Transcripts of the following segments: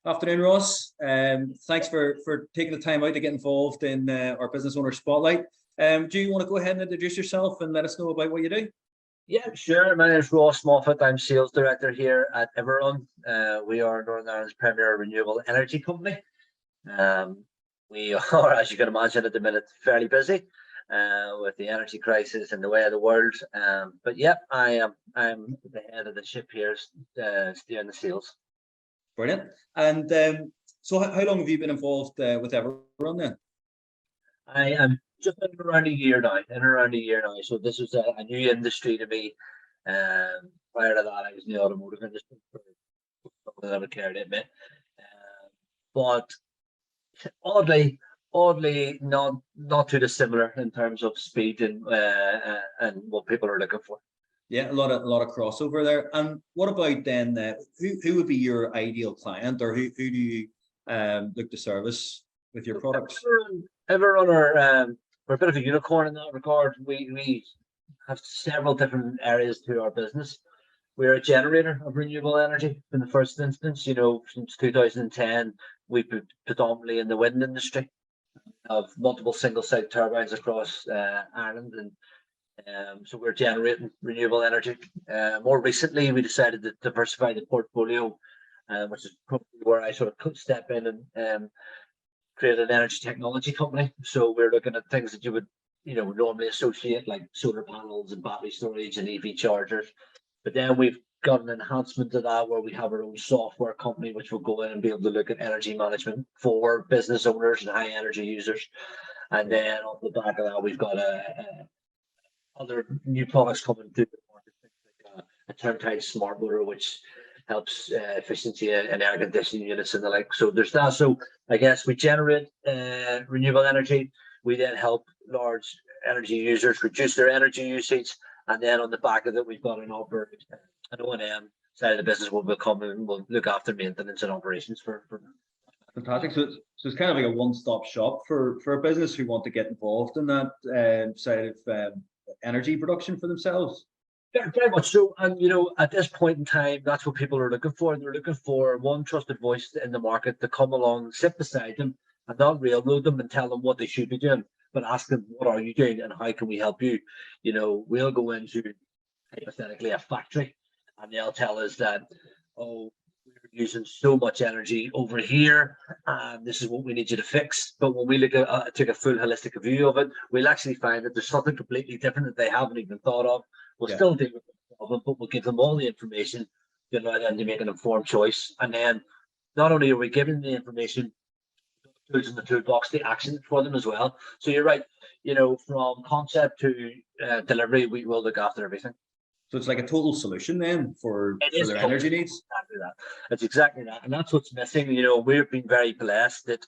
Afternoon, Ross. Thanks for taking the time out to get involved in our Business Owner Spotlight. Do you want to go ahead and introduce yourself and let us know about what you do? Yeah, sure. My name is Ross Moffett. I'm Sales Director here at Everun. We are Northern Ireland's premier renewable energy company. We are, as you can imagine, at the minute fairly busy with the energy crisis and the way of the world. But yeah, I'm the head of the ship here, steering the sales. Brilliant. And so how long have you been involved with Everun then? I am just in around a year now. So this was a new industry to me. Prior to that, I was in the automotive industry for something that I would care to admit. But oddly, not too dissimilar in terms of speed and what people are looking for. Yeah, a lot of crossover there. And what about then? Who would be your ideal client, or who do you look to service with your products? Everun we're a bit of a unicorn in that regard. We have several different areas to our business. We're a generator of renewable energy in the first instance. Since 2010, we've been predominantly in the wind industry, of multiple single-site turbines across Ireland, and so we're generating renewable energy. More recently, we decided to diversify the portfolio, which is probably where I sort of step in and create an energy technology company. So we're looking at things that you would, normally associate, like solar panels and battery storage and EV chargers. But then we've got an enhancement to that where we have our own software company, which will go in and be able to look at energy management for business owners and high energy users. And then off the back of that, we've got other new products coming through the market, like a turnkey smart motor, which helps efficiency in air conditioning units and the like. So there's that. So I guess we generate renewable energy. We then help large energy users reduce their energy usage. And then on the back of it, we've got an O&M side of the business will come and we'll look after maintenance and operations for Fantastic. So it's kind of like a one-stop shop for a business who want to get involved in that side of energy production for themselves. Yeah, very much so. And at this point in time, that's what people are looking for. They're looking for one trusted voice in the market to come along, sit beside them, and not railroad them and tell them what they should be doing, but ask them, what are you doing and how can we help you? We'll go into hypothetically a factory and they'll tell us that, oh, we're using so much energy over here and this is what we need you to fix. But when we take a full holistic view of it, we'll actually find that there's something completely different that they haven't even thought of. We'll still deal with the problem, but we'll give them all the information to allow them to make an informed choice. And then not only are we giving them the information, tools in the toolbox, the action for them as well. So you're right, from concept to delivery, we will look after everything. So it's like a total solution then for their energy needs. Exactly that. It's exactly that. And that's what's missing. We've been very blessed that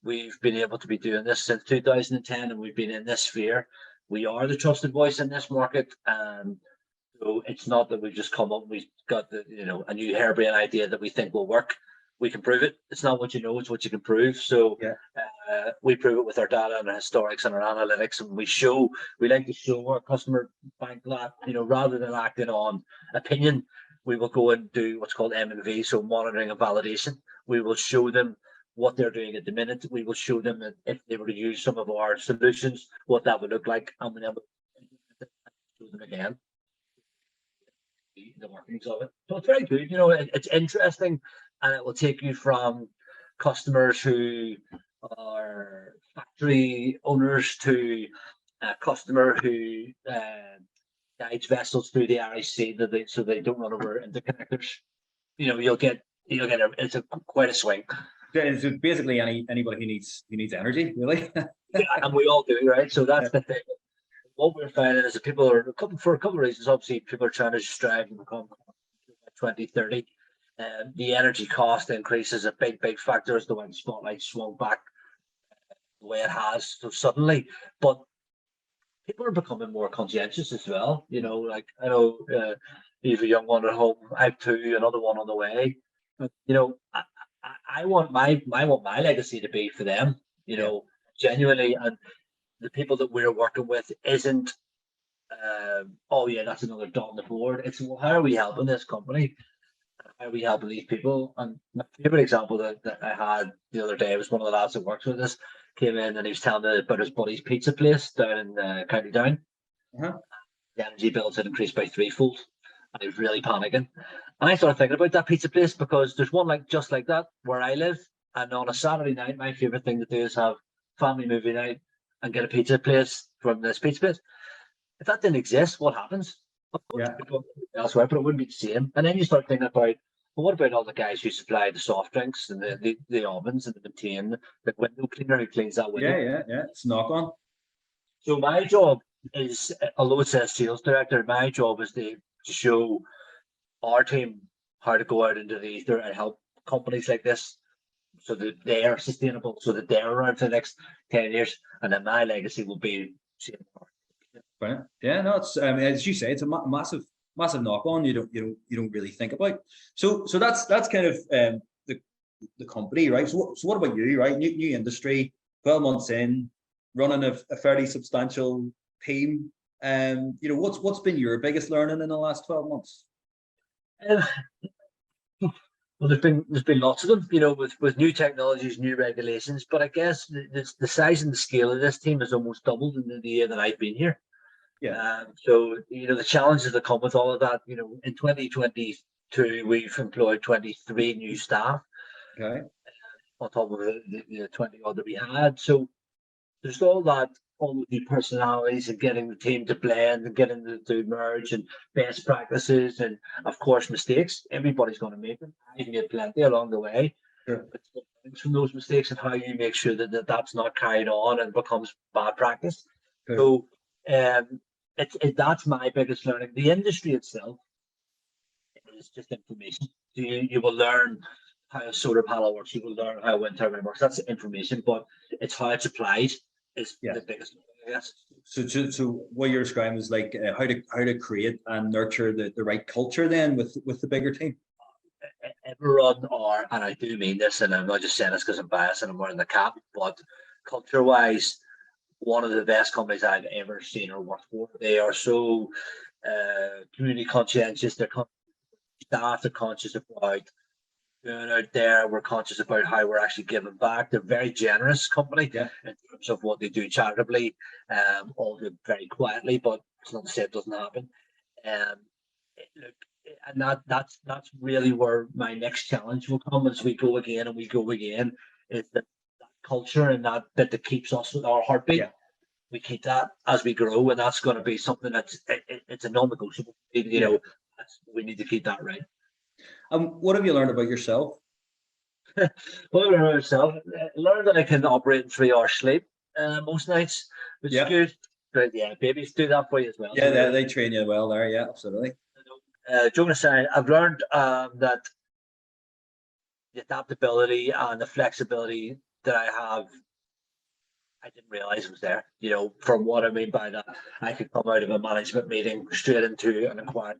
we've been able to be doing this since 2010 and we've been in this sphere. We are the trusted voice in this market. So it's not that we've just come up, we've got a new harebrained idea that we think will work. We can prove it. It's not what you know, it's what you can prove. So we prove it with our data and our historics and our analytics, and we like to show our customer bank that, rather than acting on opinion, we will go and do what's called M&V, so monitoring and validation. We will show them what they're doing at the minute. We will show them that if they were to use some of our solutions, what that would look like, and we'll show them again the workings of it. So it's very good. It's interesting. And it will take you from customers who are factory owners to a customer who guides vessels through the REC so they don't run over interconnectors. You'll get it's quite a swing. It's basically anybody who needs energy, really. Yeah, and we all do, right? So that's the thing. What we're finding is that people are for a couple of reasons. Obviously, people are trying to strive and become 2030. The energy cost increase is a big factor as to when Spotlight swung back the way it has so suddenly. But people are becoming more conscientious as well. Like I know you have a young one at home. I have two, another one on the way. But I want my legacy to be for them. Genuinely, and the people that we're working with isn't. Oh yeah, that's another dot on the board. It's, well, how are we helping this company? Why are we helping these people? And my favorite example that I had the other day was one of the lads that works with us came in and he was telling me about his buddy's pizza place down in County Down. Uh-huh. The energy bills had increased by threefold, and he was really panicking. And I started thinking about that pizza place because there's one like just like that where I live. And on a Saturday night, my favorite thing to do is have family movie night and get a pizza place from this pizza place. If that didn't exist, what happens? Of course, Yeah. people go elsewhere, but it wouldn't be the same. And then you start thinking about, well, what about all the guys who supply the soft drinks and the ovens and the maintain the window cleaner who cleans that window? Yeah. It's knock on. So my job is, although it says sales director, my job is to show our team how to go out into the ether and help companies like this so that they are sustainable, so that they're around for the next 10 years. And then my legacy will be same. Brilliant. Yeah, no, it's I mean, as you say, it's a massive knock on. You don't really think about. So that's kind of the company, right? So what about you, right? New industry, 12 months in, running a fairly substantial team. What's been your biggest learning in the last 12 months? Well, there's been lots of them, with new technologies, new regulations. But I guess the size and the scale of this team has almost doubled in the year that I've been here. Yeah. So the challenges that come with all of that. In 2022, we've employed 23 new staff. Okay. On top of the 20 odd that we had. So there's all the new personalities and getting the team to blend and getting them to merge and best practices and of course mistakes. Everybody's going to make them. You've made plenty along the way. Sure. But from those mistakes and how you make sure that's not carried on and becomes bad practice. Sure. So that's my biggest learning. The industry itself is just information. So you will learn how a solar panel works. You will learn how a wind turbine works. That's information, but it's how it's applied is the biggest, I guess. So what you're describing is like how to create and nurture the right culture then with the bigger team. Everun are, and I do mean this, and I'm not just saying this because I'm biased and I'm wearing the cap, but culture-wise, one of the best companies I've ever seen or worked for. They are so community conscientious. Their staff are conscious about out there. We're conscious about how we're actually giving back. They're a very generous company in terms of what they do charitably, all do very quietly, but it's not to say it doesn't happen. Look, and that's really where my next challenge will come as we go again and we go again, is that culture and that keeps us with our heartbeat. Yeah. We keep that as we grow, and that's going to be something it's a non-negotiable. We need to keep that right. What have you learned about yourself? Well, learned that I can operate in 3 hours sleep most nights, which is good. But yeah, babies do that for you as well. Yeah, so they train you well there. Yeah, absolutely. Joking aside, I've learned that the adaptability and the flexibility that I have, I didn't realize was there. From what I mean by that, I could come out of a management meeting straight into an inquiry,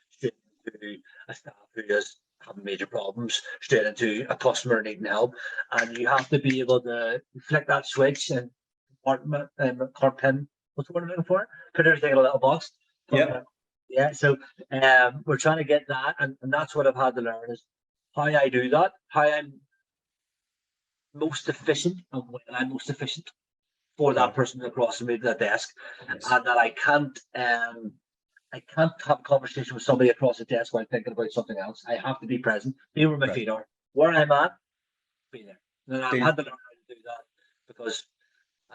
straight into a staff who is having major problems, straight into a customer needing help, and you have to be able to flick that switch and pin. What's the word I'm looking for? Put everything in a little box. Yeah. So we're trying to get that, and that's what I've had to learn is how I do that, how I'm most efficient and when I'm most efficient for that person across from me to that desk, and that I can't have a conversation with somebody across the desk while thinking about something else. I have to be present, be where my feet are, where I'm at, be there. And I've had to learn how to do that because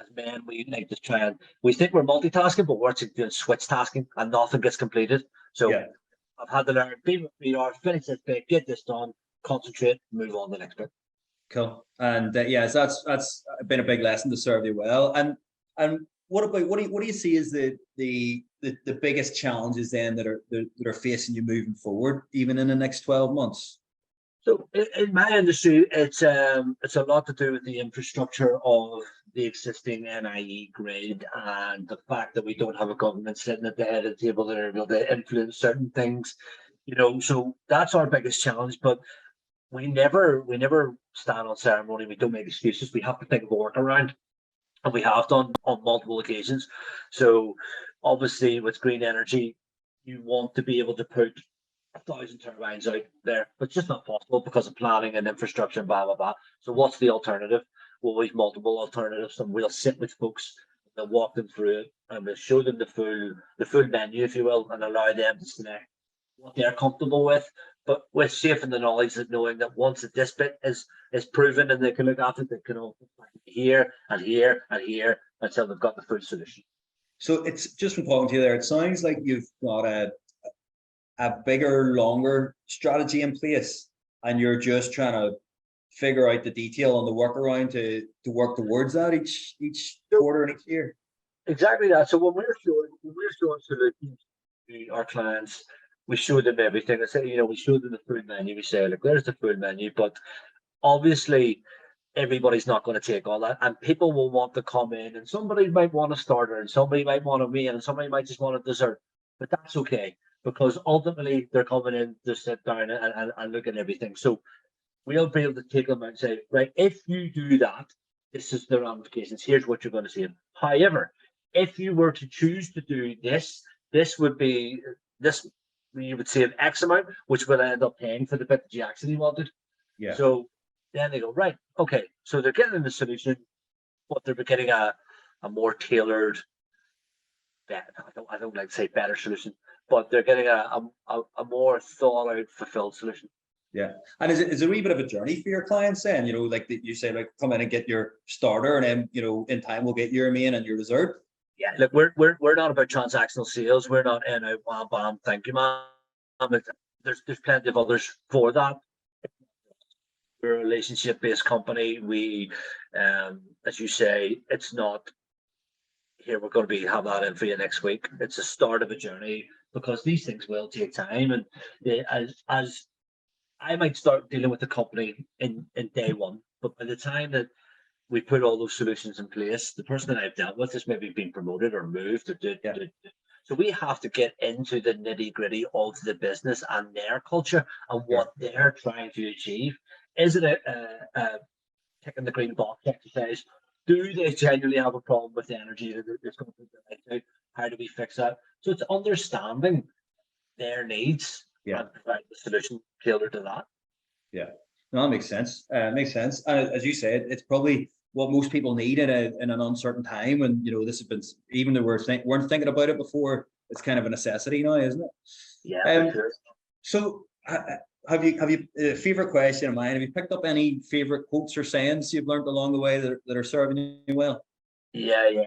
as men, we like to try and we think we're multitasking, but we're actually doing switch tasking and nothing gets completed. So I've had to learn, be where my feet are, finish this bit, get this done, concentrate, move on to the next bit. Cool. And that's been a big lesson to serve you well. And what do you see as the biggest challenges then that are facing you moving forward, even in the next 12 months? So in my industry, it's a lot to do with the infrastructure of the existing NIE grid and the fact that we don't have a government sitting at the head of the table that are able to influence certain things. So that's our biggest challenge. But we never stand on ceremony. We don't make excuses. We have to think of a workaround, and we have done on multiple occasions. So obviously with green energy, you want to be able to put 1,000 turbines out there, but it's just not possible because of planning and infrastructure and blah blah blah. So what's the alternative? Well, we've multiple alternatives, and we'll sit with folks and walk them through it, and we'll show them the full menu, if you will, and allow them to select what they're comfortable with, but with safe in the knowledge that knowing that once that this bit is proven and they can look after it, they can all here and here and here until they've got the full solution. So it's just from talking to you there, it sounds like you've got a bigger, longer strategy in place, and you're just trying to figure out the detail on the workaround to work towards that each quarter and each year. Exactly that. So when we're showing solutions to our clients, we show them everything. I say, we show them the full menu. We say, look, there's the full menu, but obviously everybody's not going to take all that, and people will want to come in, and somebody might want a starter, and somebody might want a main, and somebody might just want a dessert, but that's okay, because ultimately they're coming in to sit down and look at everything. So we'll be able to take them and say, right, if you do that, this is the ramifications. Here's what you're going to see. However, if you were to choose to do this, this would be this. You would save X amount, which will end up paying for the bit that you actually wanted. Yeah. So then they go, right, okay. So they're getting the solution, but they're getting a more tailored, I don't like to say better solution, but they're getting a more thought out, fulfilled solution. Yeah. And is it a wee bit of a journey for your clients then? Like you say, like come in and get your starter, and then in time we'll get your main and your dessert. Yeah, look, we're not about transactional sales. We're not in out, bam, bam, thank you, ma'am. There's plenty of others for that. We're a relationship-based company. We, as you say, it's not here. We're going to have that in for you next week. It's the start of a journey, because these things will take time. And as I might start dealing with the company in day one, but by the time that we put all those solutions in place, the person that I've dealt with has maybe been promoted or moved or so we have to get into the nitty gritty of the business and their culture and what they're trying to achieve. Is it a ticking the green box exercise? Do they genuinely have a problem with the energy that's going to put their light out? How do we fix that? So it's understanding their needs and provide the solution tailored to that. Yeah, no, that makes sense. Makes sense. And as you said, it's probably what most people need in an uncertain time. And this has been, even though weren't thinking about it before, it's kind of a necessity now, isn't it? Yeah. Sure. So have you a favorite question of mine? Have you picked up any favorite quotes or sayings you've learned along the way that are serving you well? Yeah.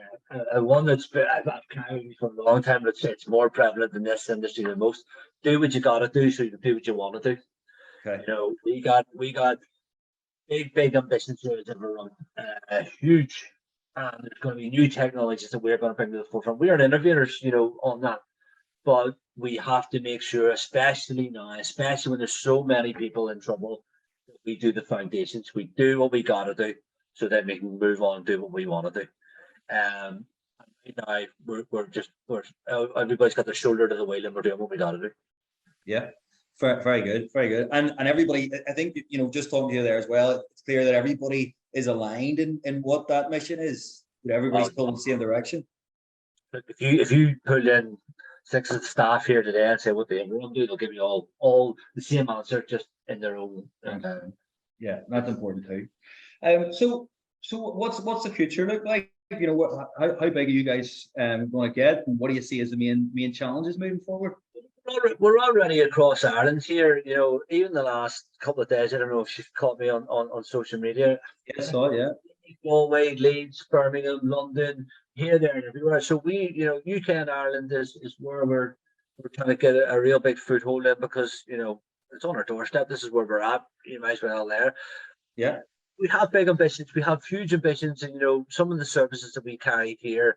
One that's been, I've carried for a long time. It's more prevalent in this industry than most. Do what you gotta do so you can do what you want to do. Okay. We got big ambitions here at Everun, huge, and there's going to be new technologies that we're going to bring to the forefront. We are innovators, on that, but we have to make sure, especially now, especially when there's so many people in trouble, that we do the foundations. We do what we got to do, so that we can move on and do what we want to do. Now we're everybody's got their shoulder to the wheel, and we're doing what we got to do. Yeah. Very good, very good. And everybody, I think, just talking to you there as well, it's clear that everybody is aligned in what that mission is. Everybody's pulling the same direction. If you pull in 6 of the staff here today and say what they everyone do, they'll give you all the same answer, just in their own. Yeah, that's important too. So what's the future look like? How big are you guys going to get, and what do you see as the main challenges moving forward? We're already across Ireland here. Even the last couple of days, I don't know if you've caught me on social media. Yes, yeah. Galway, Leeds, Birmingham, London, here, there, and everywhere. So we, UK and Ireland is where we're trying to get a real big foothold in, because it's on our doorstep. This is where we're at. You might as well there. Yeah. We have big ambitions. We have huge ambitions, and some of the services that we carry here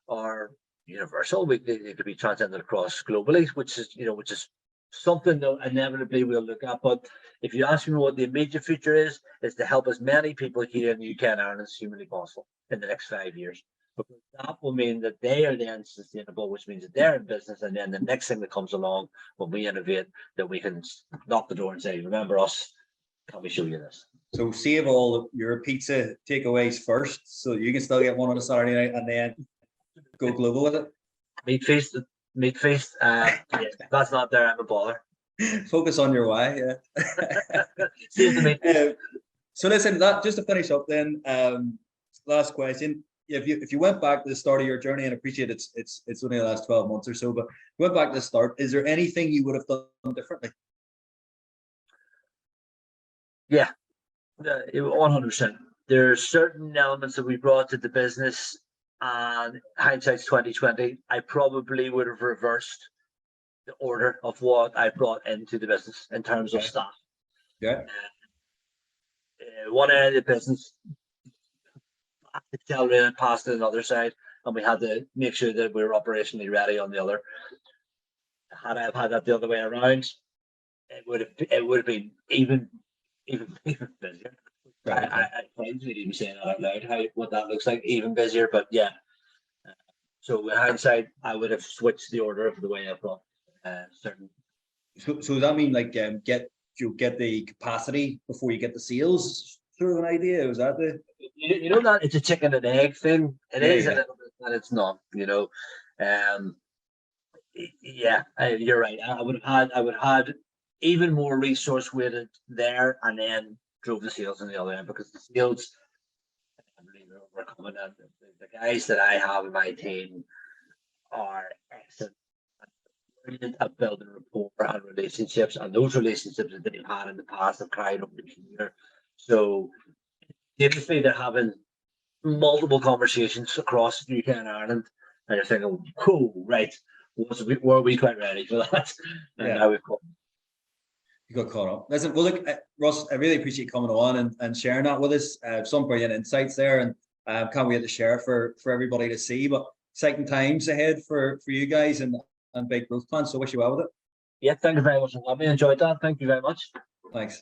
are universal. They could be transcended across globally, which is something that inevitably we'll look at. But if you ask me what the immediate future is to help as many people here in the UK and Ireland as humanly possible in the next 5 years. Because that will mean that they are then sustainable, which means that they're in business, and then the next thing that comes along when we innovate, that we can knock the door and say, remember us, can we show you this? So save all your pizza takeaways first, so you can still get one on a Saturday night, and then go global with it. Meat feast. Yeah, that's not there. I'm a baller. Focus on your why. Yeah. Save the maintenance. So listen, that just to finish up then, last question. If you went back to the start of your journey, and appreciate it's only the last 12 months or so, but went back to the start, is there anything you would have done differently? Yeah, 100%. There are certain elements that we brought to the business, and hindsight's 2020. I probably would have reversed the order of what I brought into the business in terms of staff. Yeah. One area of the business accelerated past another side, and we had to make sure that we were operationally ready on the other. Had I have had that the other way around, it would have been even busier. Right. I can't even say that out loud what that looks like, even busier. But yeah, so in hindsight, I would have switched the order of the way I brought certain. So does that mean like get the capacity before you get the sales? Sort of an idea. Was that the? You know that it's a chicken and egg thing. It Yeah, is yeah. a little bit, and it's not. Yeah, you're right. I would have had even more resource weighted there, and then drove the sales on the other end, because the sales were coming in. The guys that I have in my team are excellent, brilliant at building rapport and relationships, and those relationships that they've had in the past have carried over the year. So seriously, they're having multiple conversations across the UK and Ireland, and you're thinking, "Cool, right? Were we quite ready for that?" And Yeah. now we've come. You got caught up. Listen, well, look, Ross, I really appreciate you coming on and sharing that with us. Some brilliant insights there, and can't wait to share for everybody to see. But exciting times ahead for you guys, and big growth plans. So wish you well with it. Yeah, thank you very much for having me. Enjoyed that. Thank you very much. Thanks.